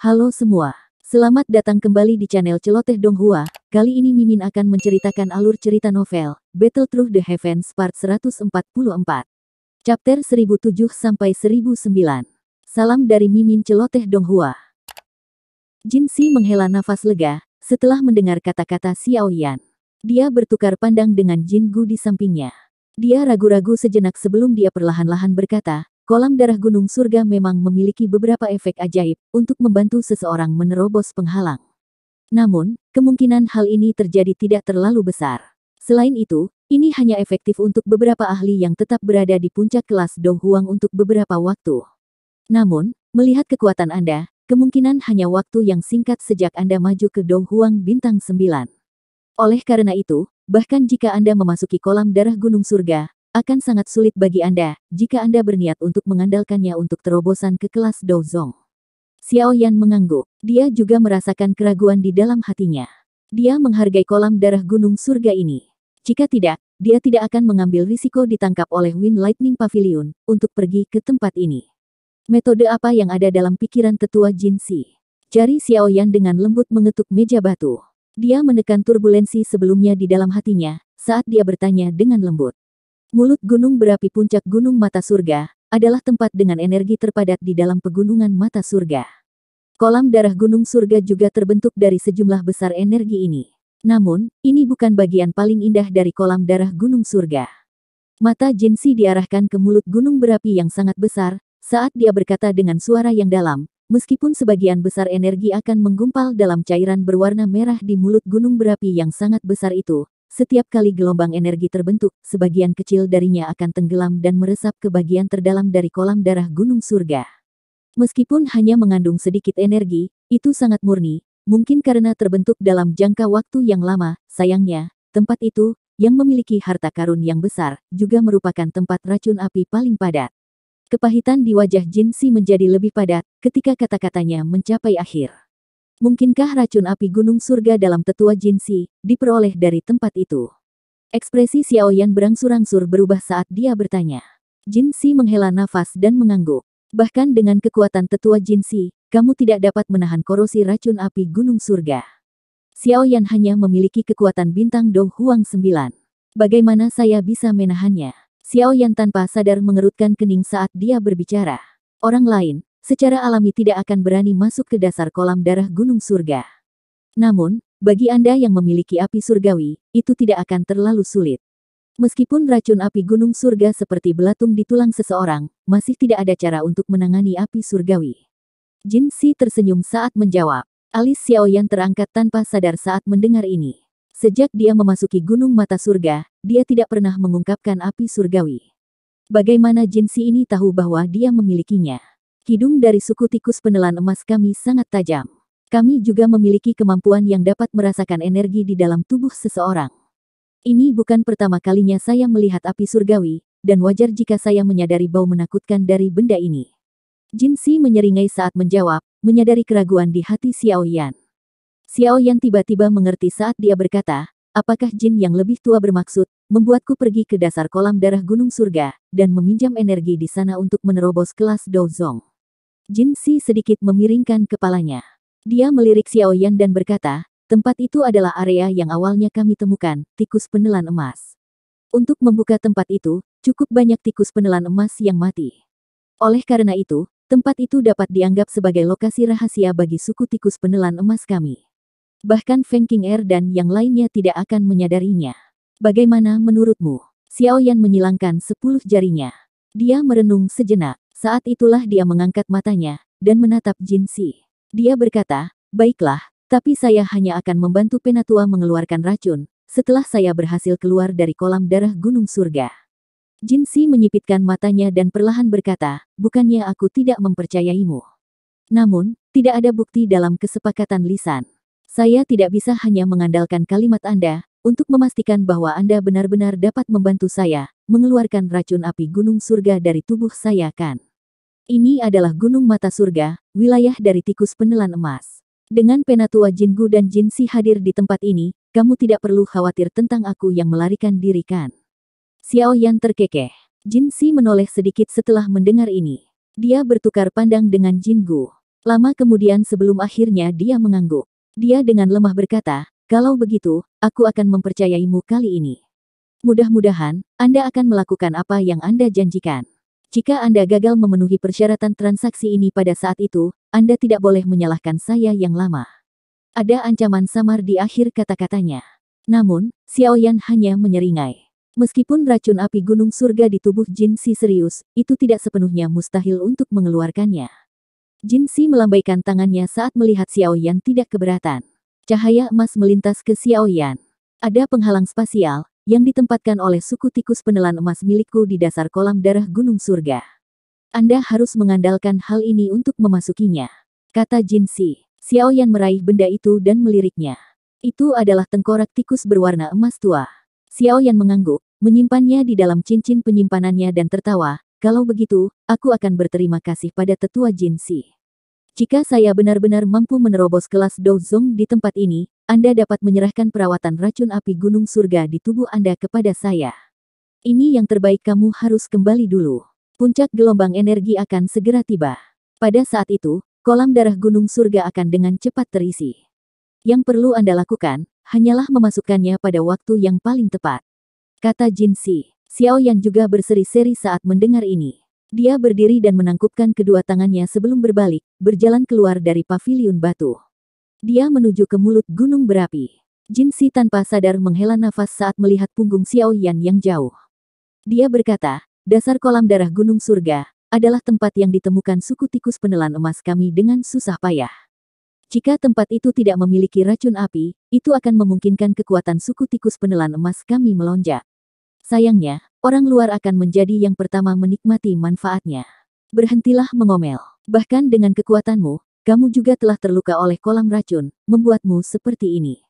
Halo semua, selamat datang kembali di channel Celoteh Donghua. Kali ini Mimin akan menceritakan alur cerita novel Battle Through the Heavens Part 144, Chapter 1007-1009. Salam dari Mimin Celoteh Donghua. Jin Si menghela nafas lega setelah mendengar kata-kata Xiao Yan. Dia bertukar pandang dengan Jin Gu di sampingnya. Dia ragu-ragu sejenak sebelum dia perlahan-lahan berkata, kolam darah gunung surga memang memiliki beberapa efek ajaib untuk membantu seseorang menerobos penghalang. Namun, kemungkinan hal ini terjadi tidak terlalu besar. Selain itu, ini hanya efektif untuk beberapa ahli yang tetap berada di puncak kelas Dou Huang untuk beberapa waktu. Namun, melihat kekuatan Anda, kemungkinan hanya waktu yang singkat sejak Anda maju ke Dou Huang bintang 9. Oleh karena itu, bahkan jika Anda memasuki kolam darah gunung surga, akan sangat sulit bagi Anda jika Anda berniat untuk mengandalkannya untuk terobosan ke kelas Dou Zong. Xiao Yan mengangguk. Dia juga merasakan keraguan di dalam hatinya. Dia menghargai kolam darah gunung surga ini. Jika tidak, dia tidak akan mengambil risiko ditangkap oleh Wind Lightning Pavilion untuk pergi ke tempat ini. Metode apa yang ada dalam pikiran tetua Jin Si? Jari Xiao Yan dengan lembut mengetuk meja batu. Dia menekan turbulensi sebelumnya di dalam hatinya saat dia bertanya dengan lembut. Mulut gunung berapi puncak gunung mata surga adalah tempat dengan energi terpadat di dalam pegunungan mata surga. Kolam darah gunung surga juga terbentuk dari sejumlah besar energi ini. Namun, ini bukan bagian paling indah dari kolam darah gunung surga. Mata Jin Si diarahkan ke mulut gunung berapi yang sangat besar saat dia berkata dengan suara yang dalam. Meskipun sebagian besar energi akan menggumpal dalam cairan berwarna merah di mulut gunung berapi yang sangat besar itu, setiap kali gelombang energi terbentuk, sebagian kecil darinya akan tenggelam dan meresap ke bagian terdalam dari kolam darah gunung surga. Meskipun hanya mengandung sedikit energi, itu sangat murni, mungkin karena terbentuk dalam jangka waktu yang lama. Sayangnya, tempat itu, yang memiliki harta karun yang besar, juga merupakan tempat racun api paling padat. Kepahitan di wajah Jin Si menjadi lebih padat ketika kata-katanya mencapai akhir. Mungkinkah racun api gunung surga dalam tetua Jin Si diperoleh dari tempat itu? Ekspresi Xiao Yan berangsur-angsur berubah saat dia bertanya. Jin Si menghela nafas dan mengangguk. Bahkan dengan kekuatan tetua Jin Si, kamu tidak dapat menahan korosi racun api gunung surga. Xiao Yan hanya memiliki kekuatan bintang Dou Huang 9. Bagaimana saya bisa menahannya? Xiao Yan tanpa sadar mengerutkan kening saat dia berbicara. Orang lain, secara alami tidak akan berani masuk ke dasar kolam darah gunung surga. Namun, bagi Anda yang memiliki api surgawi, itu tidak akan terlalu sulit. Meskipun racun api gunung surga seperti belatung di tulang seseorang, masih tidak ada cara untuk menangani api surgawi. Jin Si tersenyum saat menjawab. Alis Xiao Yan terangkat tanpa sadar saat mendengar ini. Sejak dia memasuki gunung mata surga, dia tidak pernah mengungkapkan api surgawi. Bagaimana Jin Si ini tahu bahwa dia memilikinya? Hidung dari suku tikus penelan emas kami sangat tajam. Kami juga memiliki kemampuan yang dapat merasakan energi di dalam tubuh seseorang. Ini bukan pertama kalinya saya melihat api surgawi, dan wajar jika saya menyadari bau menakutkan dari benda ini. Jin Si menyeringai saat menjawab, menyadari keraguan di hati Xiao Yan. Xiao Yan tiba-tiba mengerti saat dia berkata, apakah jin yang lebih tua bermaksud membuatku pergi ke dasar kolam darah gunung surga dan meminjam energi di sana untuk menerobos kelas Dou Zong? Jin Si sedikit memiringkan kepalanya. Dia melirik Xiao Yan dan berkata, tempat itu adalah area yang awalnya kami temukan, tikus penelan emas. Untuk membuka tempat itu, cukup banyak tikus penelan emas yang mati. Oleh karena itu, tempat itu dapat dianggap sebagai lokasi rahasia bagi suku tikus penelan emas kami. Bahkan Feng Qing'er dan yang lainnya tidak akan menyadarinya. Bagaimana menurutmu? Xiao Yan menyilangkan 10 jarinya. Dia merenung sejenak. Saat itulah dia mengangkat matanya dan menatap Jin Si. Dia berkata, baiklah, tapi saya hanya akan membantu Penatua mengeluarkan racun setelah saya berhasil keluar dari kolam darah gunung surga. Jin Si menyipitkan matanya dan perlahan berkata, bukannya aku tidak mempercayaimu. Namun, tidak ada bukti dalam kesepakatan lisan. Saya tidak bisa hanya mengandalkan kalimat Anda untuk memastikan bahwa Anda benar-benar dapat membantu saya mengeluarkan racun api gunung surga dari tubuh saya kan. Ini adalah gunung mata surga, wilayah dari tikus penelan emas. Dengan Penatua Jin Gu dan Jin Si hadir di tempat ini, kamu tidak perlu khawatir tentang aku yang melarikan diri kan. Xiao Yan terkekeh. Jin Si menoleh sedikit setelah mendengar ini. Dia bertukar pandang dengan Jin Gu. Lama kemudian sebelum akhirnya dia mengangguk. Dia dengan lemah berkata, kalau begitu, aku akan mempercayaimu kali ini. Mudah-mudahan, Anda akan melakukan apa yang Anda janjikan. Jika Anda gagal memenuhi persyaratan transaksi ini pada saat itu, Anda tidak boleh menyalahkan saya yang lama. Ada ancaman samar di akhir kata-katanya. Namun, Xiaoyan hanya menyeringai. Meskipun racun api gunung surga di tubuh Jin Si serius, itu tidak sepenuhnya mustahil untuk mengeluarkannya. Jin Si melambaikan tangannya saat melihat Xiaoyan tidak keberatan. Cahaya emas melintas ke Xiaoyan. Ada penghalang spasial, yang ditempatkan oleh suku tikus penelan emas milikku di dasar kolam darah gunung surga. Anda harus mengandalkan hal ini untuk memasukinya, kata Jin Si. Xiaoyan meraih benda itu dan meliriknya. Itu adalah tengkorak tikus berwarna emas tua. Xiaoyan mengangguk, menyimpannya di dalam cincin penyimpanannya dan tertawa, kalau begitu, aku akan berterima kasih pada tetua Jin Si. Jika saya benar-benar mampu menerobos kelas Douzong di tempat ini, Anda dapat menyerahkan perawatan racun api gunung surga di tubuh Anda kepada saya. Ini yang terbaik, kamu harus kembali dulu. Puncak gelombang energi akan segera tiba. Pada saat itu, kolam darah gunung surga akan dengan cepat terisi. Yang perlu Anda lakukan, hanyalah memasukkannya pada waktu yang paling tepat, kata Jin Si. Xiaoyan juga berseri-seri saat mendengar ini. Dia berdiri dan menangkupkan kedua tangannya sebelum berbalik, berjalan keluar dari paviliun batu. Dia menuju ke mulut gunung berapi. Jin Si tanpa sadar menghela nafas saat melihat punggung Xiaoyan yang jauh. Dia berkata, dasar kolam darah gunung surga adalah tempat yang ditemukan suku tikus penelan emas kami dengan susah payah. Jika tempat itu tidak memiliki racun api, itu akan memungkinkan kekuatan suku tikus penelan emas kami melonjak. Sayangnya, orang luar akan menjadi yang pertama menikmati manfaatnya. Berhentilah mengomel. Bahkan dengan kekuatanmu, kamu juga telah terluka oleh kolam racun, membuatmu seperti ini.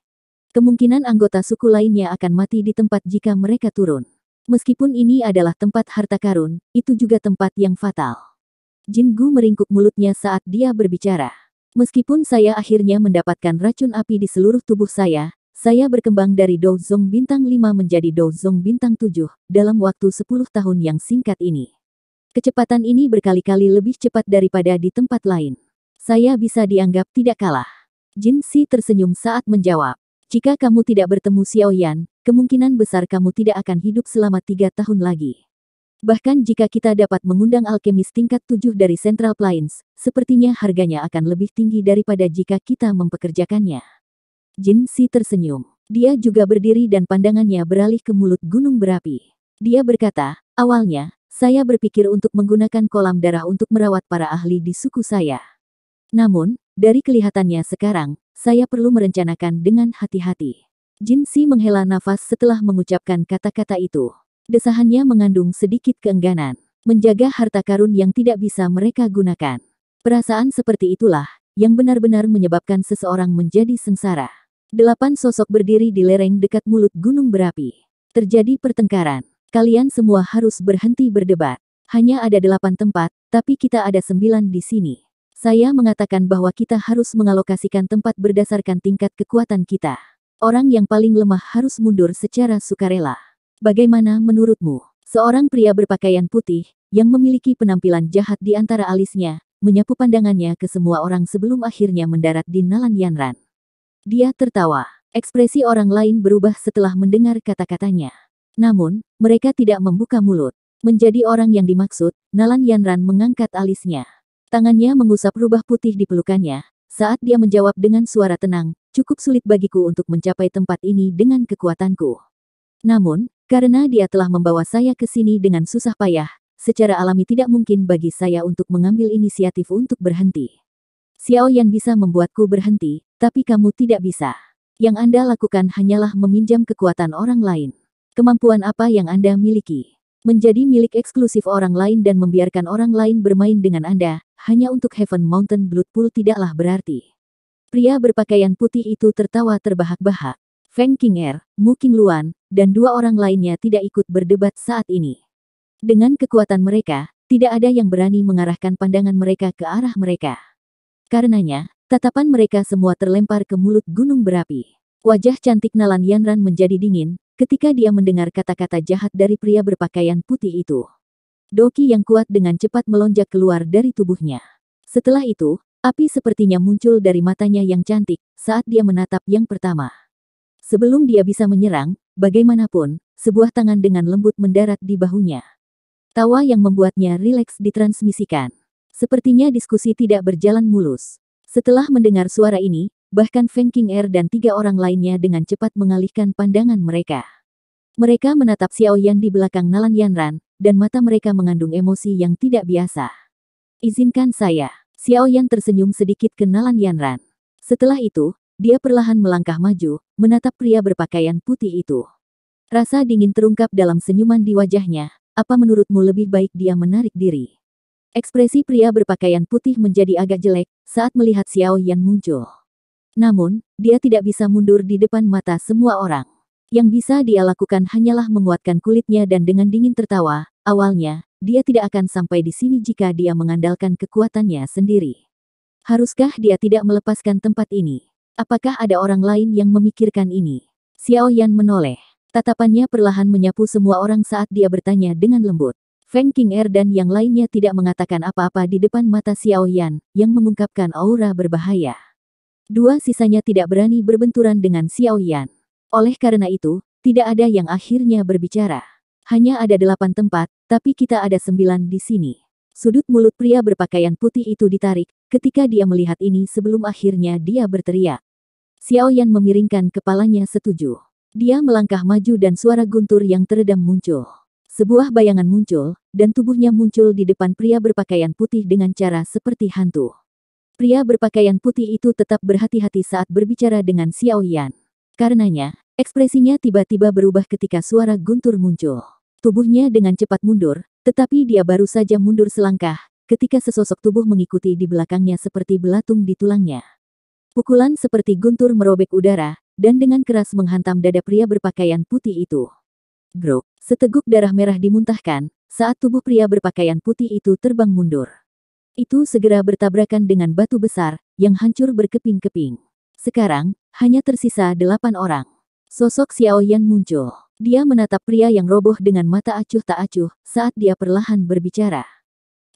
Kemungkinan anggota suku lainnya akan mati di tempat jika mereka turun. Meskipun ini adalah tempat harta karun, itu juga tempat yang fatal. Jin Gu meringkuk mulutnya saat dia berbicara. Meskipun saya akhirnya mendapatkan racun api di seluruh tubuh saya berkembang dari Douzong bintang 5 menjadi Douzong bintang 7, dalam waktu 10 tahun yang singkat ini. Kecepatan ini berkali-kali lebih cepat daripada di tempat lain. Saya bisa dianggap tidak kalah. Jin Si tersenyum saat menjawab. Jika kamu tidak bertemu Xiaoyan, kemungkinan besar kamu tidak akan hidup selama 3 tahun lagi. Bahkan jika kita dapat mengundang alkemis tingkat 7 dari Central Plains, sepertinya harganya akan lebih tinggi daripada jika kita mempekerjakannya. Jin Si tersenyum. Dia juga berdiri dan pandangannya beralih ke mulut gunung berapi. Dia berkata, awalnya, saya berpikir untuk menggunakan kolam darah untuk merawat para ahli di suku saya. Namun, dari kelihatannya sekarang, saya perlu merencanakan dengan hati-hati. Jin Si menghela nafas setelah mengucapkan kata-kata itu. Desahannya mengandung sedikit keengganan. Menjaga harta karun yang tidak bisa mereka gunakan. Perasaan seperti itulah, yang benar-benar menyebabkan seseorang menjadi sengsara. 8 sosok berdiri di lereng dekat mulut gunung berapi. Terjadi pertengkaran. Kalian semua harus berhenti berdebat. Hanya ada 8 tempat, tapi kita ada 9 di sini. Saya mengatakan bahwa kita harus mengalokasikan tempat berdasarkan tingkat kekuatan kita. Orang yang paling lemah harus mundur secara sukarela. Bagaimana menurutmu? Seorang pria berpakaian putih, yang memiliki penampilan jahat di antara alisnya, menyapu pandangannya ke semua orang sebelum akhirnya mendarat di Nalan Yanran. Dia tertawa. Ekspresi orang lain berubah setelah mendengar kata-katanya. Namun, mereka tidak membuka mulut. Menjadi orang yang dimaksud, Nalan Yanran mengangkat alisnya. Tangannya mengusap rubah putih di pelukannya, saat dia menjawab dengan suara tenang, cukup sulit bagiku untuk mencapai tempat ini dengan kekuatanku. Namun, karena dia telah membawa saya ke sini dengan susah payah, secara alami tidak mungkin bagi saya untuk mengambil inisiatif untuk berhenti. Xiaoyan bisa membuatku berhenti, tapi kamu tidak bisa. Yang Anda lakukan hanyalah meminjam kekuatan orang lain. Kemampuan apa yang Anda miliki? Menjadi milik eksklusif orang lain dan membiarkan orang lain bermain dengan Anda, hanya untuk Heaven Mountain Blood Pool tidaklah berarti. Pria berpakaian putih itu tertawa terbahak-bahak. Feng Qing'er, Mu Qingluan, dan 2 orang lainnya tidak ikut berdebat saat ini. Dengan kekuatan mereka, tidak ada yang berani mengarahkan pandangan mereka ke arah mereka. Karenanya, tatapan mereka semua terlempar ke mulut gunung berapi. Wajah cantik Nalan Yanran menjadi dingin, ketika dia mendengar kata-kata jahat dari pria berpakaian putih itu. Doki yang kuat dengan cepat melonjak keluar dari tubuhnya. Setelah itu, Api sepertinya muncul dari matanya yang cantik saat dia menatap yang pertama. Sebelum dia bisa menyerang, bagaimanapun, sebuah tangan dengan lembut mendarat di bahunya. Tawa yang membuatnya rileks ditransmisikan. Sepertinya diskusi tidak berjalan mulus. Setelah mendengar suara ini, bahkan Feng Qing'er dan 3 orang lainnya dengan cepat mengalihkan pandangan mereka. Mereka menatap Xiao Yan di belakang Nalan Yanran, dan mata mereka mengandung emosi yang tidak biasa. Izinkan saya. Xiao Yan tersenyum sedikit ke Nalan Yanran. Setelah itu, dia perlahan melangkah maju, menatap pria berpakaian putih itu. Rasa dingin terungkap dalam senyuman di wajahnya. Apa menurutmu lebih baik dia menarik diri? Ekspresi pria berpakaian putih menjadi agak jelek saat melihat Xiao Yan muncul. Namun, dia tidak bisa mundur di depan mata semua orang. Yang bisa dia lakukan hanyalah menguatkan kulitnya dan dengan dingin tertawa. Awalnya, dia tidak akan sampai di sini jika dia mengandalkan kekuatannya sendiri. Haruskah dia tidak melepaskan tempat ini? Apakah ada orang lain yang memikirkan ini? Xiao Yan menoleh. Tatapannya perlahan menyapu semua orang saat dia bertanya dengan lembut. Feng Qing'er dan yang lainnya tidak mengatakan apa-apa di depan mata Xiao Yan, yang mengungkapkan aura berbahaya. Dua sisanya tidak berani berbenturan dengan Xiao Yan. Oleh karena itu, tidak ada yang akhirnya berbicara. Hanya ada 8 tempat, tapi kita ada 9 di sini. Sudut mulut pria berpakaian putih itu ditarik, ketika dia melihat ini sebelum akhirnya dia berteriak. Xiao Yan memiringkan kepalanya setuju. Dia melangkah maju dan suara guntur yang teredam muncul. Sebuah bayangan muncul, dan tubuhnya muncul di depan pria berpakaian putih dengan cara seperti hantu. Pria berpakaian putih itu tetap berhati-hati saat berbicara dengan Xiao Yan. Karenanya, ekspresinya tiba-tiba berubah ketika suara guntur muncul. Tubuhnya dengan cepat mundur, tetapi dia baru saja mundur selangkah, ketika sesosok tubuh mengikuti di belakangnya seperti belatung di tulangnya. Pukulan seperti guntur merobek udara, dan dengan keras menghantam dada pria berpakaian putih itu. Grok, seteguk darah merah dimuntahkan, saat tubuh pria berpakaian putih itu terbang mundur. Itu segera bertabrakan dengan batu besar, yang hancur berkeping-keping. Sekarang, hanya tersisa 8 orang. Sosok Xiao Yan muncul. Dia menatap pria yang roboh dengan mata acuh tak acuh, saat dia perlahan berbicara.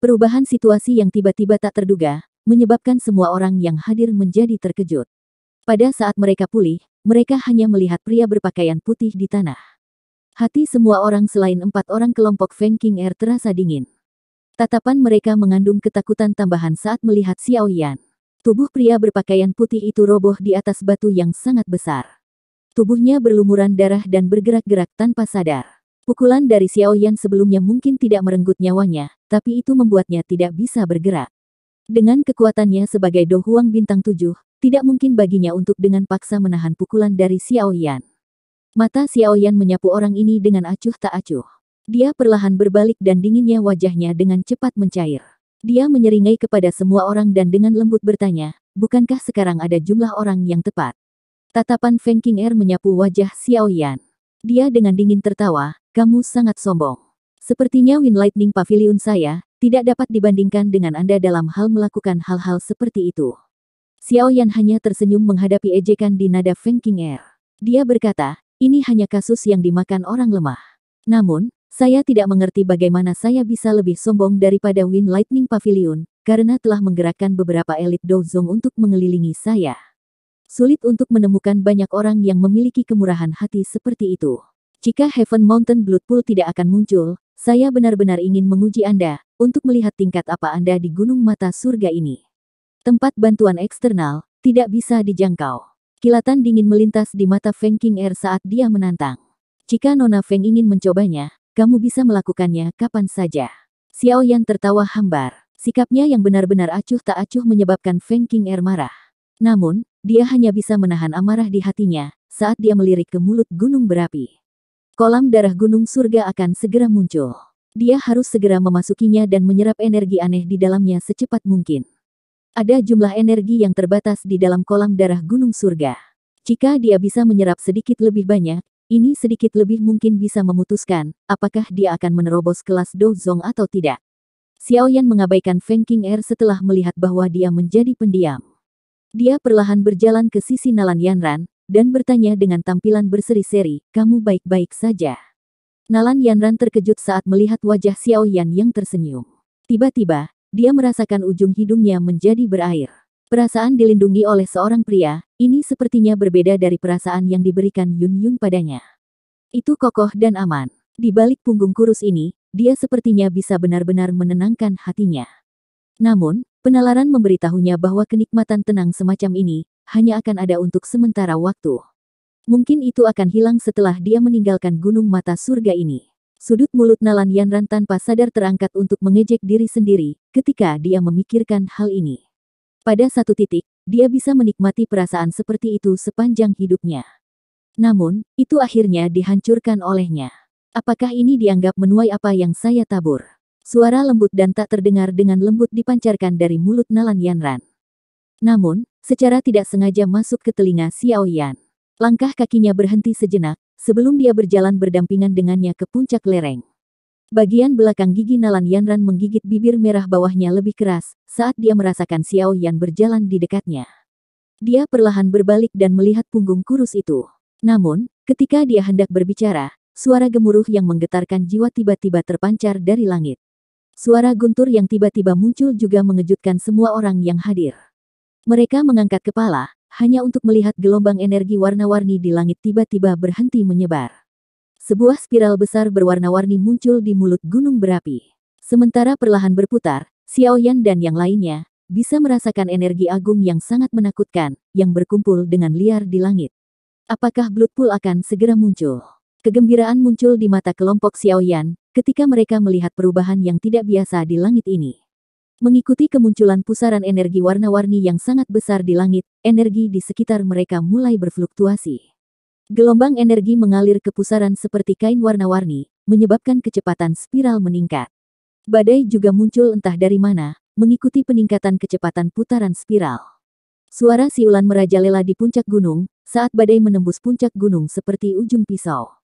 Perubahan situasi yang tiba-tiba tak terduga, menyebabkan semua orang yang hadir menjadi terkejut. Pada saat mereka pulih, mereka hanya melihat pria berpakaian putih di tanah. Hati semua orang selain 4 orang kelompok Feng Qing'er terasa dingin. Tatapan mereka mengandung ketakutan tambahan saat melihat Xiao Yan. Tubuh pria berpakaian putih itu roboh di atas batu yang sangat besar. Tubuhnya berlumuran darah dan bergerak-gerak tanpa sadar. Pukulan dari Xiao Yan sebelumnya mungkin tidak merenggut nyawanya, tapi itu membuatnya tidak bisa bergerak. Dengan kekuatannya sebagai Do Huang Bintang 7, tidak mungkin baginya untuk dengan paksa menahan pukulan dari Xiao Yan. Mata Xiao Yan menyapu orang ini dengan acuh tak acuh. Dia perlahan berbalik dan dinginnya wajahnya dengan cepat mencair. Dia menyeringai kepada semua orang dan dengan lembut bertanya, bukankah sekarang ada jumlah orang yang tepat? Tatapan Feng Qing'er menyapu wajah Xiao Yan. Dia dengan dingin tertawa, kamu sangat sombong. Sepertinya Wind Lightning Pavilion saya, tidak dapat dibandingkan dengan Anda dalam hal melakukan hal-hal seperti itu. Xiao Yan hanya tersenyum menghadapi ejekan di nada Feng Qing'er. Dia berkata, ini hanya kasus yang dimakan orang lemah. Namun, saya tidak mengerti bagaimana saya bisa lebih sombong daripada Wind Lightning Pavilion, karena telah menggerakkan beberapa elit Douzong untuk mengelilingi saya. Sulit untuk menemukan banyak orang yang memiliki kemurahan hati seperti itu. Jika Heaven Mountain Blood Pool tidak akan muncul, saya benar-benar ingin menguji Anda, untuk melihat tingkat apa Anda di Gunung Mata Surga ini. Tempat bantuan eksternal, tidak bisa dijangkau. Kilatan dingin melintas di mata Feng Qing'er saat dia menantang. Jika Nona Feng ingin mencobanya, kamu bisa melakukannya kapan saja. Xiao Yan tertawa hambar. Sikapnya yang benar-benar acuh tak acuh menyebabkan Feng Qing'er marah. Namun, dia hanya bisa menahan amarah di hatinya, saat dia melirik ke mulut gunung berapi. Kolam darah gunung surga akan segera muncul. Dia harus segera memasukinya dan menyerap energi aneh di dalamnya secepat mungkin. Ada jumlah energi yang terbatas di dalam kolam darah gunung surga. Jika dia bisa menyerap sedikit lebih banyak, ini sedikit lebih mungkin bisa memutuskan, apakah dia akan menerobos kelas Douzong atau tidak. Xiao Yan mengabaikan Feng Qing'er setelah melihat bahwa dia menjadi pendiam. Dia perlahan berjalan ke sisi Nalan Yanran, dan bertanya dengan tampilan berseri-seri, kamu baik-baik saja? Nalan Yanran terkejut saat melihat wajah Xiao Yan yang tersenyum. Tiba-tiba, dia merasakan ujung hidungnya menjadi berair. Perasaan dilindungi oleh seorang pria, ini sepertinya berbeda dari perasaan yang diberikan Yun Yun padanya. Itu kokoh dan aman. Di balik punggung kurus ini, dia sepertinya bisa benar-benar menenangkan hatinya. Namun, penalaran memberitahunya bahwa kenikmatan tenang semacam ini hanya akan ada untuk sementara waktu. Mungkin itu akan hilang setelah dia meninggalkan gunung mata surga ini. Sudut mulut Nalan Yanran tanpa sadar terangkat untuk mengejek diri sendiri ketika dia memikirkan hal ini. Pada satu titik, dia bisa menikmati perasaan seperti itu sepanjang hidupnya. Namun, itu akhirnya dihancurkan olehnya. Apakah ini dianggap menuai apa yang saya tabur? Suara lembut dan tak terdengar dengan lembut dipancarkan dari mulut Nalan Yanran. Namun, secara tidak sengaja masuk ke telinga Xiao Yan. Langkah kakinya berhenti sejenak, sebelum dia berjalan berdampingan dengannya ke puncak lereng. Bagian belakang gigi Nalan Yanran menggigit bibir merah bawahnya lebih keras, saat dia merasakan Xiao Yan berjalan di dekatnya. Dia perlahan berbalik dan melihat punggung kurus itu. Namun, ketika dia hendak berbicara, suara gemuruh yang menggetarkan jiwa tiba-tiba terpancar dari langit. Suara guntur yang tiba-tiba muncul juga mengejutkan semua orang yang hadir. Mereka mengangkat kepala, hanya untuk melihat gelombang energi warna-warni di langit tiba-tiba berhenti menyebar. Sebuah spiral besar berwarna-warni muncul di mulut gunung berapi. Sementara perlahan berputar, Xiao Yan dan yang lainnya bisa merasakan energi agung yang sangat menakutkan, yang berkumpul dengan liar di langit. Apakah Blood Pool akan segera muncul? Kegembiraan muncul di mata kelompok Xiao Yan ketika mereka melihat perubahan yang tidak biasa di langit ini. Mengikuti kemunculan pusaran energi warna-warni yang sangat besar di langit, energi di sekitar mereka mulai berfluktuasi. Gelombang energi mengalir ke pusaran seperti kain warna-warni, menyebabkan kecepatan spiral meningkat. Badai juga muncul entah dari mana, mengikuti peningkatan kecepatan putaran spiral. Suara siulan merajalela di puncak gunung, saat badai menembus puncak gunung seperti ujung pisau.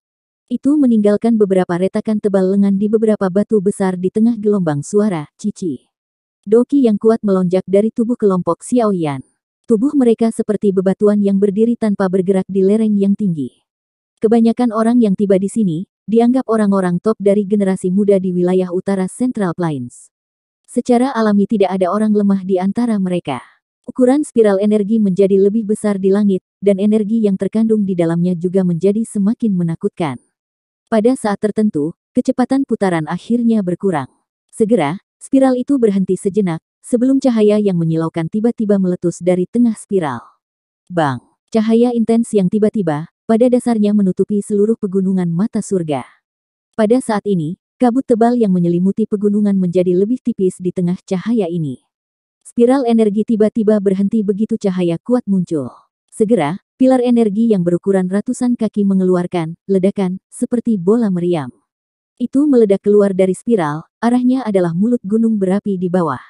Itu meninggalkan beberapa retakan tebal lengan di beberapa batu besar di tengah gelombang suara, cici. Doki yang kuat melonjak dari tubuh kelompok Xiao Yan. Tubuh mereka seperti bebatuan yang berdiri tanpa bergerak di lereng yang tinggi. Kebanyakan orang yang tiba di sini, dianggap orang-orang top dari generasi muda di wilayah utara Central Plains. Secara alami tidak ada orang lemah di antara mereka. Ukuran spiral energi menjadi lebih besar di langit, dan energi yang terkandung di dalamnya juga menjadi semakin menakutkan. Pada saat tertentu, kecepatan putaran akhirnya berkurang. Segera, spiral itu berhenti sejenak, sebelum cahaya yang menyilaukan tiba-tiba meletus dari tengah spiral. Bang! Cahaya intens yang tiba-tiba, pada dasarnya menutupi seluruh pegunungan mata surga. Pada saat ini, kabut tebal yang menyelimuti pegunungan menjadi lebih tipis di tengah cahaya ini. Spiral energi tiba-tiba berhenti begitu cahaya kuat muncul. Segera, pilar energi yang berukuran ratusan kaki mengeluarkan ledakan seperti bola meriam. Itu meledak keluar dari spiral, arahnya adalah mulut gunung berapi di bawah.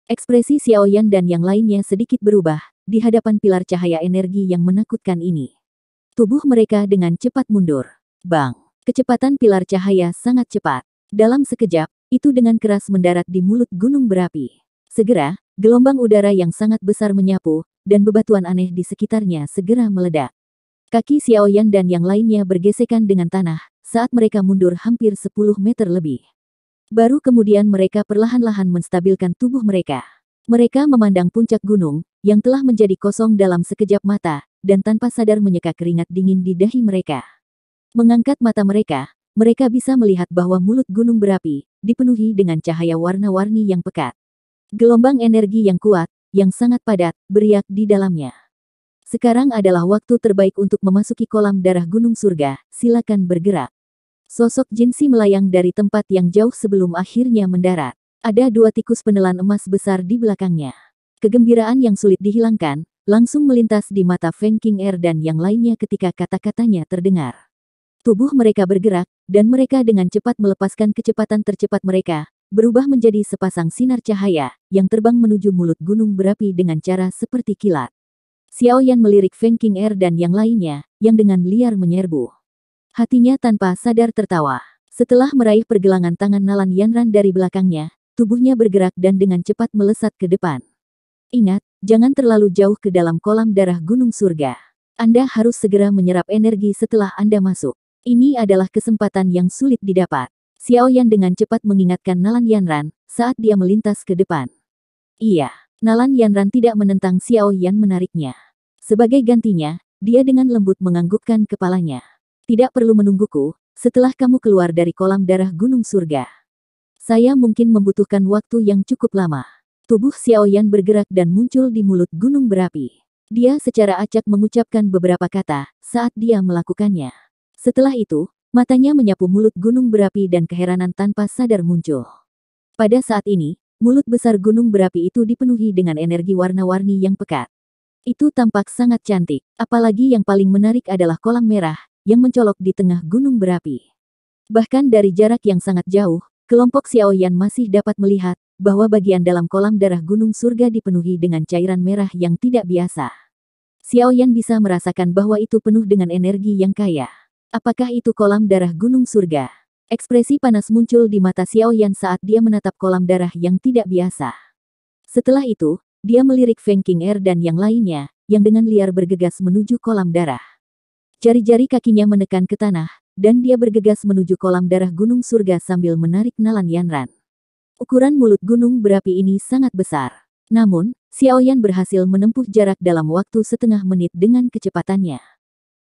Ekspresi Xiao Yan dan yang lainnya sedikit berubah di hadapan pilar cahaya energi yang menakutkan ini. Tubuh mereka dengan cepat mundur. Bang! Kecepatan pilar cahaya sangat cepat. Dalam sekejap, itu dengan keras mendarat di mulut gunung berapi. Segera, gelombang udara yang sangat besar menyapu, dan bebatuan aneh di sekitarnya segera meledak. Kaki Xiao Yan dan yang lainnya bergesekan dengan tanah, saat mereka mundur hampir 10 meter lebih. Baru kemudian mereka perlahan-lahan menstabilkan tubuh mereka. Mereka memandang puncak gunung, yang telah menjadi kosong dalam sekejap mata, dan tanpa sadar menyeka keringat dingin di dahi mereka. Mengangkat mata mereka, mereka bisa melihat bahwa mulut gunung berapi, dipenuhi dengan cahaya warna-warni yang pekat. Gelombang energi yang kuat, yang sangat padat, beriak di dalamnya. Sekarang adalah waktu terbaik untuk memasuki kolam darah gunung surga, silakan bergerak. Sosok Jinsi melayang dari tempat yang jauh sebelum akhirnya mendarat. Ada 2 tikus penelan emas besar di belakangnya. Kegembiraan yang sulit dihilangkan, langsung melintas di mata Feng Qing'er dan yang lainnya ketika kata-katanya terdengar. Tubuh mereka bergerak, dan mereka dengan cepat melepaskan kecepatan tercepat mereka, berubah menjadi sepasang sinar cahaya, yang terbang menuju mulut gunung berapi dengan cara seperti kilat. Xiao Yan melirik Feng Qing'er dan yang lainnya, yang dengan liar menyerbu. Hatinya tanpa sadar tertawa. Setelah meraih pergelangan tangan Nalan Yanran dari belakangnya, tubuhnya bergerak dan dengan cepat melesat ke depan. Ingat, jangan terlalu jauh ke dalam kolam darah gunung surga. Anda harus segera menyerap energi setelah Anda masuk. Ini adalah kesempatan yang sulit didapat. Xiao Yan dengan cepat mengingatkan Nalan Yanran saat dia melintas ke depan. Iya, Nalan Yanran tidak menentang Xiao Yan menariknya. Sebagai gantinya, dia dengan lembut menganggukkan kepalanya. Tidak perlu menungguku, setelah kamu keluar dari kolam darah Gunung Surga. Saya mungkin membutuhkan waktu yang cukup lama. Tubuh Xiao Yan bergerak dan muncul di mulut gunung berapi. Dia secara acak mengucapkan beberapa kata saat dia melakukannya. Setelah itu, matanya menyapu mulut gunung berapi dan keheranan tanpa sadar muncul. Pada saat ini, mulut besar gunung berapi itu dipenuhi dengan energi warna-warni yang pekat. Itu tampak sangat cantik, apalagi yang paling menarik adalah kolam merah yang mencolok di tengah gunung berapi. Bahkan dari jarak yang sangat jauh, kelompok Xiao Yan masih dapat melihat bahwa bagian dalam kolam darah gunung surga dipenuhi dengan cairan merah yang tidak biasa. Xiao Yan bisa merasakan bahwa itu penuh dengan energi yang kaya. Apakah itu kolam darah gunung surga? Ekspresi panas muncul di mata Xiao Yan saat dia menatap kolam darah yang tidak biasa. Setelah itu, dia melirik Feng Qing'er dan yang lainnya, yang dengan liar bergegas menuju kolam darah. Jari-jari kakinya menekan ke tanah, dan dia bergegas menuju kolam darah gunung surga sambil menarik Nalan Yanran. Ukuran mulut gunung berapi ini sangat besar. Namun, Xiao Yan berhasil menempuh jarak dalam waktu setengah menit dengan kecepatannya.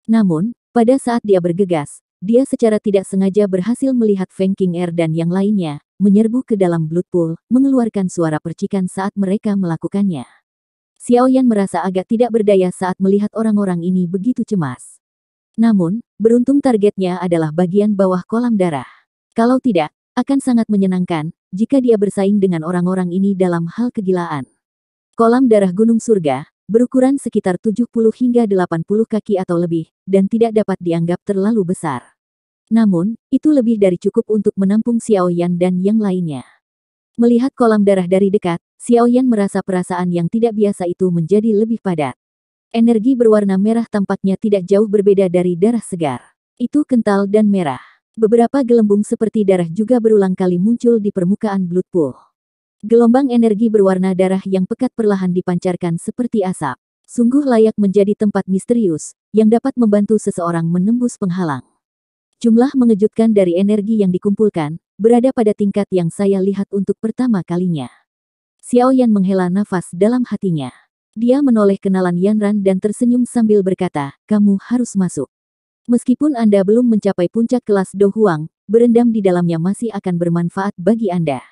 Namun, pada saat dia bergegas, dia secara tidak sengaja berhasil melihat Feng Qing'er dan yang lainnya menyerbu ke dalam blood pool, mengeluarkan suara percikan saat mereka melakukannya. Xiao Yan merasa agak tidak berdaya saat melihat orang-orang ini begitu cemas. Namun, beruntung targetnya adalah bagian bawah kolam darah. Kalau tidak, akan sangat menyenangkan jika dia bersaing dengan orang-orang ini dalam hal kegilaan. Kolam darah gunung surga berukuran sekitar 70 hingga 80 kaki atau lebih, dan tidak dapat dianggap terlalu besar. Namun, itu lebih dari cukup untuk menampung Xiao Yan dan yang lainnya. Melihat kolam darah dari dekat, Xiao Yan merasa perasaan yang tidak biasa itu menjadi lebih padat. Energi berwarna merah tampaknya tidak jauh berbeda dari darah segar. Itu kental dan merah. Beberapa gelembung seperti darah juga berulang kali muncul di permukaan blood pool. Gelombang energi berwarna darah yang pekat perlahan dipancarkan seperti asap. Sungguh layak menjadi tempat misterius, yang dapat membantu seseorang menembus penghalang. Jumlah mengejutkan dari energi yang dikumpulkan, berada pada tingkat yang saya lihat untuk pertama kalinya. Xiao Yan menghela nafas dalam hatinya. Dia menoleh ke Nalan Yanran dan tersenyum sambil berkata, "Kamu harus masuk. Meskipun Anda belum mencapai puncak kelas Do Huang, berendam di dalamnya masih akan bermanfaat bagi Anda."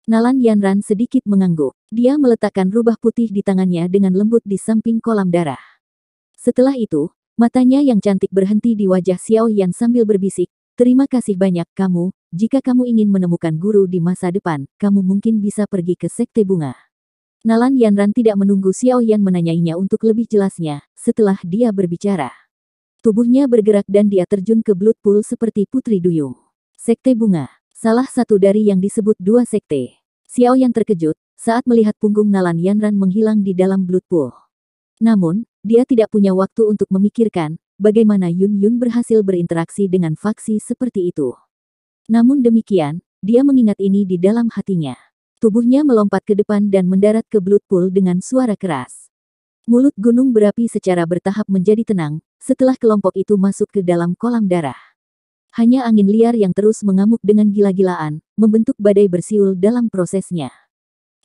Nalan Yanran sedikit mengangguk. Dia meletakkan rubah putih di tangannya dengan lembut di samping kolam darah. Setelah itu, matanya yang cantik berhenti di wajah Xiao Yan sambil berbisik, "Terima kasih banyak kamu, jika kamu ingin menemukan guru di masa depan, kamu mungkin bisa pergi ke Sekte Bunga." Nalan Yanran tidak menunggu Xiao Yan menanyainya untuk lebih jelasnya, setelah dia berbicara. Tubuhnya bergerak dan dia terjun ke blood pool seperti putri duyung. Sekte Bunga, salah satu dari yang disebut dua sekte. Xiao Yan terkejut saat melihat punggung Nalan Yanran menghilang di dalam blood pool. Namun, dia tidak punya waktu untuk memikirkan bagaimana Yun Yun berhasil berinteraksi dengan faksi seperti itu. Namun demikian, dia mengingat ini di dalam hatinya. Tubuhnya melompat ke depan dan mendarat ke blood pool dengan suara keras. Mulut gunung berapi secara bertahap menjadi tenang setelah kelompok itu masuk ke dalam kolam darah. Hanya angin liar yang terus mengamuk dengan gila-gilaan, membentuk badai bersiul dalam prosesnya.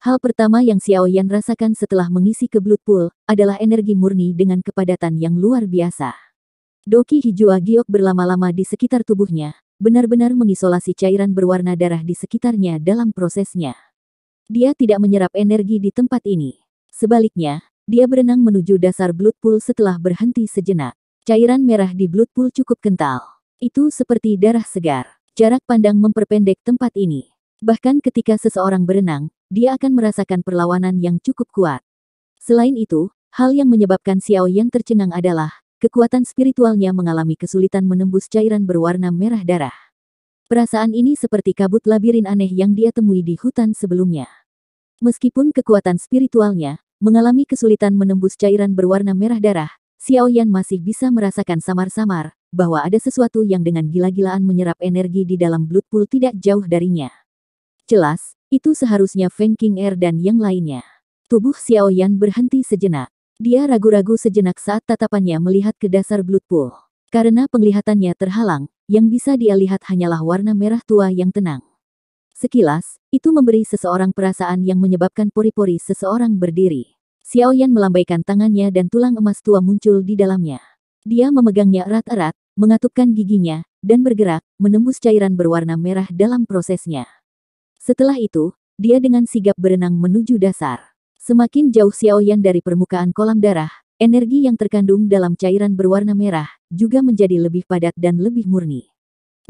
Hal pertama yang Xiao Yan rasakan setelah mengisi ke blood pool adalah energi murni dengan kepadatan yang luar biasa. Doki hijau giok berlama-lama di sekitar tubuhnya, benar-benar mengisolasi cairan berwarna darah di sekitarnya dalam prosesnya. Dia tidak menyerap energi di tempat ini. Sebaliknya, dia berenang menuju dasar blood pool setelah berhenti sejenak. Cairan merah di blood pool cukup kental. Itu seperti darah segar. Jarak pandang memperpendek tempat ini. Bahkan ketika seseorang berenang, dia akan merasakan perlawanan yang cukup kuat. Selain itu, hal yang menyebabkan Xiao Yan tercengang adalah kekuatan spiritualnya mengalami kesulitan menembus cairan berwarna merah darah. Perasaan ini seperti kabut labirin aneh yang dia temui di hutan sebelumnya. Meskipun kekuatan spiritualnya mengalami kesulitan menembus cairan berwarna merah darah, Xiao Yan masih bisa merasakan samar-samar bahwa ada sesuatu yang dengan gila-gilaan menyerap energi di dalam blood pool tidak jauh darinya. Jelas, itu seharusnya Feng Qing'er dan yang lainnya. Tubuh Xiao Yan berhenti sejenak. Dia ragu-ragu sejenak saat tatapannya melihat ke dasar blood pool. Karena penglihatannya terhalang, yang bisa dia lihat hanyalah warna merah tua yang tenang. Sekilas, itu memberi seseorang perasaan yang menyebabkan pori-pori seseorang berdiri. Xiaoyan melambaikan tangannya dan tulang emas tua muncul di dalamnya. Dia memegangnya erat-erat, mengatupkan giginya, dan bergerak, menembus cairan berwarna merah dalam prosesnya. Setelah itu, dia dengan sigap berenang menuju dasar. Semakin jauh Xiaoyan dari permukaan kolam darah, energi yang terkandung dalam cairan berwarna merah juga menjadi lebih padat dan lebih murni.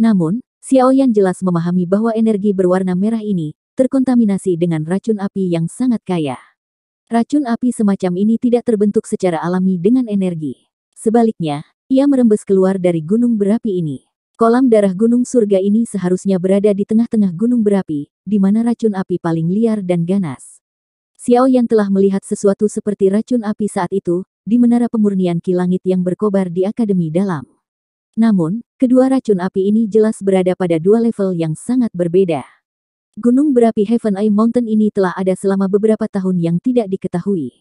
Namun, Xiaoyan jelas memahami bahwa energi berwarna merah ini terkontaminasi dengan racun api yang sangat kaya. Racun api semacam ini tidak terbentuk secara alami dengan energi. Sebaliknya, ia merembes keluar dari gunung berapi ini. Kolam darah gunung surga ini seharusnya berada di tengah-tengah gunung berapi, di mana racun api paling liar dan ganas. Xiaoyan telah melihat sesuatu seperti racun api saat itu, di menara pemurnian Ki Langit yang berkobar di Akademi Dalam. Namun, kedua racun api ini jelas berada pada dua level yang sangat berbeda. Gunung berapi Heaven Eye Mountain ini telah ada selama beberapa tahun yang tidak diketahui.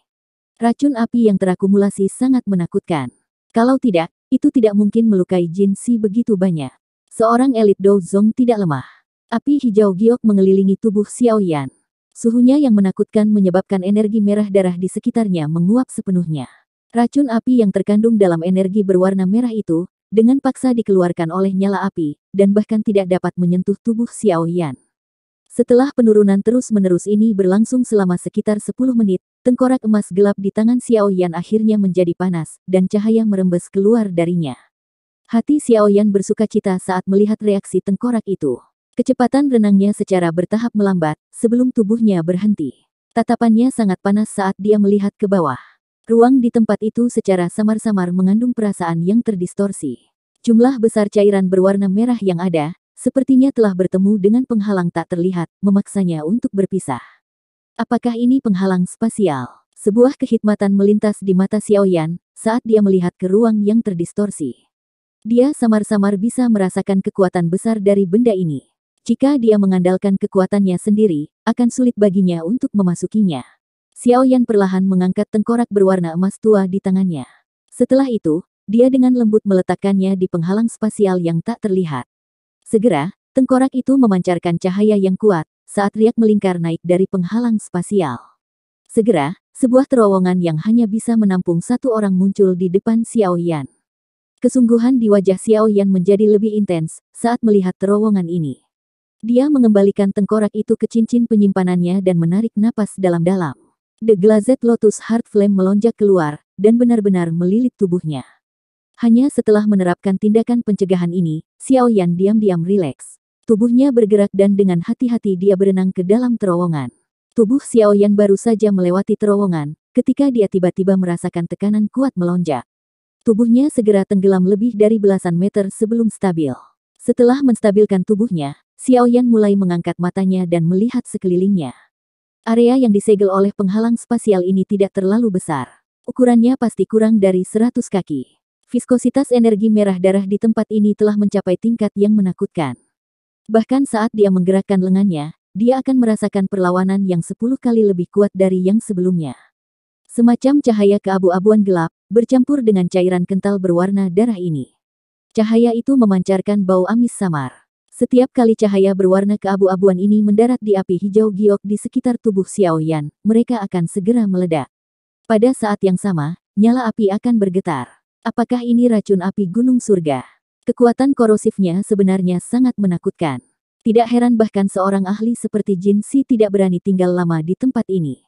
Racun api yang terakumulasi sangat menakutkan. Kalau tidak, itu tidak mungkin melukai Jin Si begitu banyak. Seorang elit Douzong tidak lemah. Api hijau giok mengelilingi tubuh Xiaoyan. Suhunya yang menakutkan menyebabkan energi merah darah di sekitarnya menguap sepenuhnya. Racun api yang terkandung dalam energi berwarna merah itu, dengan paksa dikeluarkan oleh nyala api, dan bahkan tidak dapat menyentuh tubuh Xiaoyan. Setelah penurunan terus-menerus ini berlangsung selama sekitar 10 menit, tengkorak emas gelap di tangan Xiaoyan akhirnya menjadi panas, dan cahaya merembes keluar darinya. Hati Xiaoyan bersukacita saat melihat reaksi tengkorak itu. Kecepatan renangnya secara bertahap melambat, sebelum tubuhnya berhenti. Tatapannya sangat panas saat dia melihat ke bawah. Ruang di tempat itu secara samar-samar mengandung perasaan yang terdistorsi. Jumlah besar cairan berwarna merah yang ada, sepertinya telah bertemu dengan penghalang tak terlihat, memaksanya untuk berpisah. Apakah ini penghalang spasial? Sebuah kehikmatan melintas di mata Xiaoyan, saat dia melihat ke ruang yang terdistorsi. Dia samar-samar bisa merasakan kekuatan besar dari benda ini. Jika dia mengandalkan kekuatannya sendiri, akan sulit baginya untuk memasukinya. Xiaoyan perlahan mengangkat tengkorak berwarna emas tua di tangannya. Setelah itu, dia dengan lembut meletakkannya di penghalang spasial yang tak terlihat. Segera, tengkorak itu memancarkan cahaya yang kuat, saat riak melingkar naik dari penghalang spasial. Segera, sebuah terowongan yang hanya bisa menampung satu orang muncul di depan Xiaoyan. Kesungguhan di wajah Xiaoyan menjadi lebih intens saat melihat terowongan ini. Dia mengembalikan tengkorak itu ke cincin penyimpanannya dan menarik napas dalam-dalam. The Glazed Lotus Heart Flame melonjak keluar, dan benar-benar melilit tubuhnya. Hanya setelah menerapkan tindakan pencegahan ini, Xiaoyan diam-diam rileks. Tubuhnya bergerak dan dengan hati-hati dia berenang ke dalam terowongan. Tubuh Xiaoyan baru saja melewati terowongan, ketika dia tiba-tiba merasakan tekanan kuat melonjak. Tubuhnya segera tenggelam lebih dari belasan meter sebelum stabil. Setelah menstabilkan tubuhnya, Xiaoyan mulai mengangkat matanya dan melihat sekelilingnya. Area yang disegel oleh penghalang spasial ini tidak terlalu besar. Ukurannya pasti kurang dari 100 kaki. Viskositas energi merah darah di tempat ini telah mencapai tingkat yang menakutkan. Bahkan saat dia menggerakkan lengannya, dia akan merasakan perlawanan yang 10 kali lebih kuat dari yang sebelumnya. Semacam cahaya keabu-abuan gelap, bercampur dengan cairan kental berwarna darah ini. Cahaya itu memancarkan bau amis samar. Setiap kali cahaya berwarna keabu-abuan ini mendarat di api hijau giok di sekitar tubuh Xiaoyan, mereka akan segera meledak. Pada saat yang sama, nyala api akan bergetar. Apakah ini racun api gunung surga? Kekuatan korosifnya sebenarnya sangat menakutkan. Tidak heran bahkan seorang ahli seperti Jin Si tidak berani tinggal lama di tempat ini.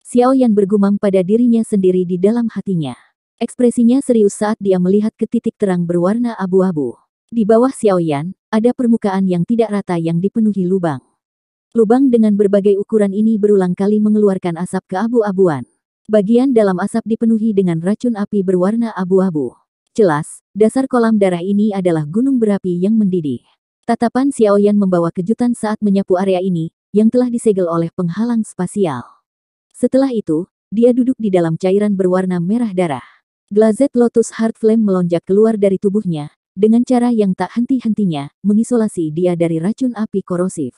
Xiaoyan bergumam pada dirinya sendiri di dalam hatinya. Ekspresinya serius saat dia melihat ke titik terang berwarna abu-abu. Di bawah Xiaoyan, ada permukaan yang tidak rata yang dipenuhi lubang. Lubang dengan berbagai ukuran ini berulang kali mengeluarkan asap keabu-abuan. Bagian dalam asap dipenuhi dengan racun api berwarna abu-abu. Jelas, dasar kolam darah ini adalah gunung berapi yang mendidih. Tatapan Xiaoyan membawa kejutan saat menyapu area ini, yang telah disegel oleh penghalang spasial. Setelah itu, dia duduk di dalam cairan berwarna merah darah. Glazed Lotus Heart Flame melonjak keluar dari tubuhnya, dengan cara yang tak henti-hentinya, mengisolasi dia dari racun api korosif.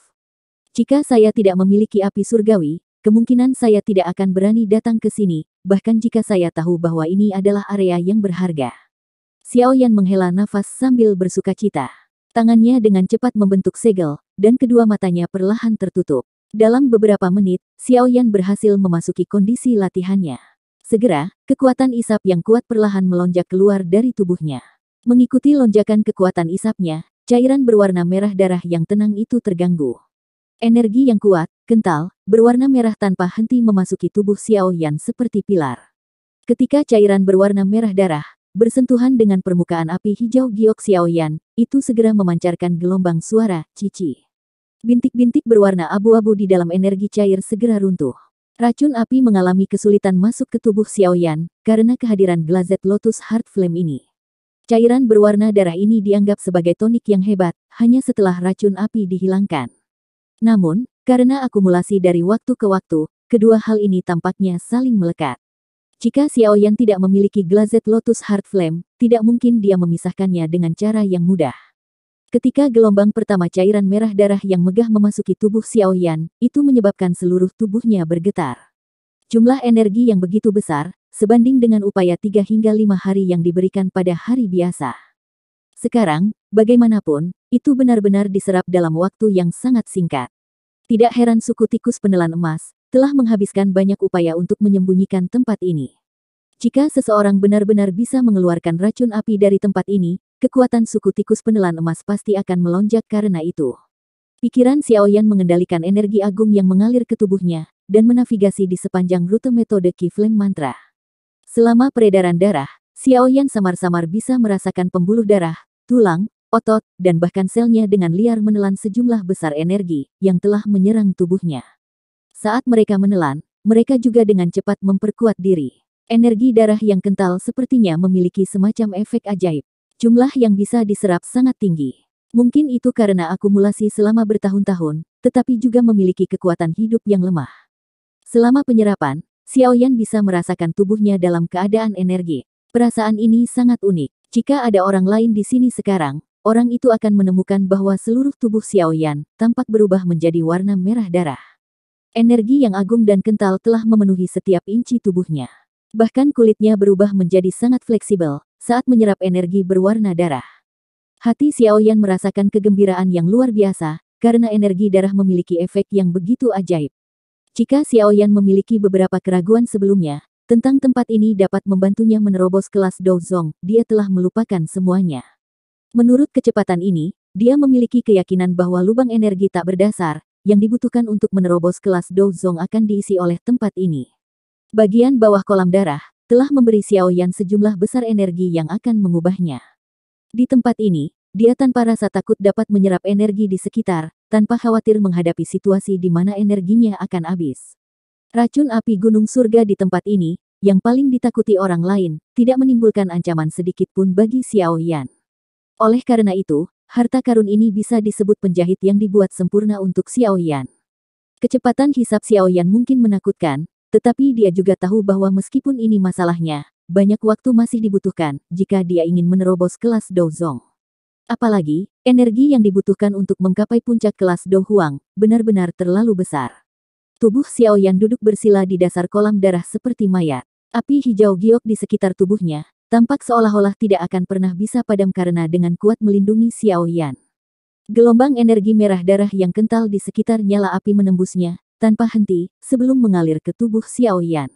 Jika saya tidak memiliki api surgawi, kemungkinan saya tidak akan berani datang ke sini, bahkan jika saya tahu bahwa ini adalah area yang berharga. Xiaoyan menghela nafas sambil bersukacita. Tangannya dengan cepat membentuk segel, dan kedua matanya perlahan tertutup. Dalam beberapa menit, Xiaoyan berhasil memasuki kondisi latihannya. Segera, kekuatan isap yang kuat perlahan melonjak keluar dari tubuhnya. Mengikuti lonjakan kekuatan isapnya, cairan berwarna merah darah yang tenang itu terganggu. Energi yang kuat, kental, berwarna merah tanpa henti memasuki tubuh Xiaoyan seperti pilar. Ketika cairan berwarna merah darah bersentuhan dengan permukaan api hijau giok Xiaoyan, itu segera memancarkan gelombang suara cici. Bintik-bintik berwarna abu-abu di dalam energi cair segera runtuh. Racun api mengalami kesulitan masuk ke tubuh Xiaoyan karena kehadiran Glazed Lotus Heart Flame ini. Cairan berwarna darah ini dianggap sebagai tonik yang hebat hanya setelah racun api dihilangkan. Namun, karena akumulasi dari waktu ke waktu, kedua hal ini tampaknya saling melekat. Jika Xiaoyan tidak memiliki Glazed Lotus Heart Flame, tidak mungkin dia memisahkannya dengan cara yang mudah. Ketika gelombang pertama cairan merah darah yang megah memasuki tubuh Xiaoyan, itu menyebabkan seluruh tubuhnya bergetar. Jumlah energi yang begitu besar, sebanding dengan upaya 3 hingga 5 hari yang diberikan pada hari biasa. Sekarang, bagaimanapun, itu benar-benar diserap dalam waktu yang sangat singkat. Tidak heran suku tikus penelan emas telah menghabiskan banyak upaya untuk menyembunyikan tempat ini. Jika seseorang benar-benar bisa mengeluarkan racun api dari tempat ini, kekuatan suku tikus penelan emas pasti akan melonjak karena itu. Pikiran Xiaoyan mengendalikan energi agung yang mengalir ke tubuhnya, dan menavigasi di sepanjang rute metode Qi Flame Mantra. Selama peredaran darah, Xiaoyan samar-samar bisa merasakan pembuluh darah, tulang, otot, dan bahkan selnya dengan liar menelan sejumlah besar energi yang telah menyerang tubuhnya. Saat mereka menelan, mereka juga dengan cepat memperkuat diri. Energi darah yang kental sepertinya memiliki semacam efek ajaib. Jumlah yang bisa diserap sangat tinggi. Mungkin itu karena akumulasi selama bertahun-tahun, tetapi juga memiliki kekuatan hidup yang lemah. Selama penyerapan, Xiaoyan bisa merasakan tubuhnya dalam keadaan energi. Perasaan ini sangat unik. Jika ada orang lain di sini sekarang, orang itu akan menemukan bahwa seluruh tubuh Xiaoyan tampak berubah menjadi warna merah darah. Energi yang agung dan kental telah memenuhi setiap inci tubuhnya. Bahkan kulitnya berubah menjadi sangat fleksibel saat menyerap energi berwarna darah. Hati Xiaoyan merasakan kegembiraan yang luar biasa, karena energi darah memiliki efek yang begitu ajaib. Jika Xiaoyan memiliki beberapa keraguan sebelumnya, tentang tempat ini dapat membantunya menerobos kelas Douzong, dia telah melupakan semuanya. Menurut kecepatan ini, dia memiliki keyakinan bahwa lubang energi tak berdasar, yang dibutuhkan untuk menerobos kelas Douzong akan diisi oleh tempat ini. Bagian bawah kolam darah, telah memberi Xiaoyan sejumlah besar energi yang akan mengubahnya. Di tempat ini, dia tanpa rasa takut dapat menyerap energi di sekitar, tanpa khawatir menghadapi situasi di mana energinya akan habis. Racun api gunung surga di tempat ini, yang paling ditakuti orang lain, tidak menimbulkan ancaman sedikit pun bagi Xiaoyan. Oleh karena itu, harta karun ini bisa disebut penjahit yang dibuat sempurna untuk Xiaoyan. Kecepatan hisap Xiaoyan mungkin menakutkan, tetapi dia juga tahu bahwa meskipun ini masalahnya, banyak waktu masih dibutuhkan jika dia ingin menerobos kelas Douzong. Apalagi, energi yang dibutuhkan untuk menggapai puncak kelas Do Huang benar-benar terlalu besar. Tubuh Xiaoyan duduk bersila di dasar kolam darah seperti mayat. Api hijau giok di sekitar tubuhnya, tampak seolah-olah tidak akan pernah bisa padam karena dengan kuat melindungi Xiaoyan. Gelombang energi merah darah yang kental di sekitar nyala api menembusnya, tanpa henti, sebelum mengalir ke tubuh Xiaoyan.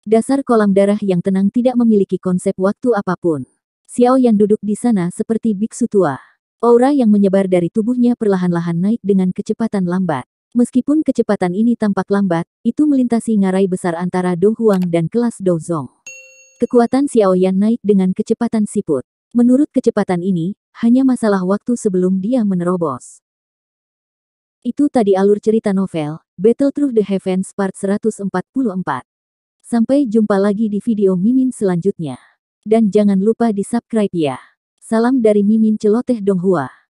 Dasar kolam darah yang tenang tidak memiliki konsep waktu apapun. Xiaoyan duduk di sana seperti biksu tua. Aura yang menyebar dari tubuhnya perlahan-lahan naik dengan kecepatan lambat. Meskipun kecepatan ini tampak lambat, itu melintasi ngarai besar antara Do Huang dan kelas Douzong. Kekuatan Xiaoyan naik dengan kecepatan siput. Menurut kecepatan ini, hanya masalah waktu sebelum dia menerobos. Itu tadi alur cerita novel, Battle Through the Heavens Part 144. Sampai jumpa lagi di video Mimin selanjutnya. Dan jangan lupa di subscribe ya. Salam dari Mimin Celoteh Donghua.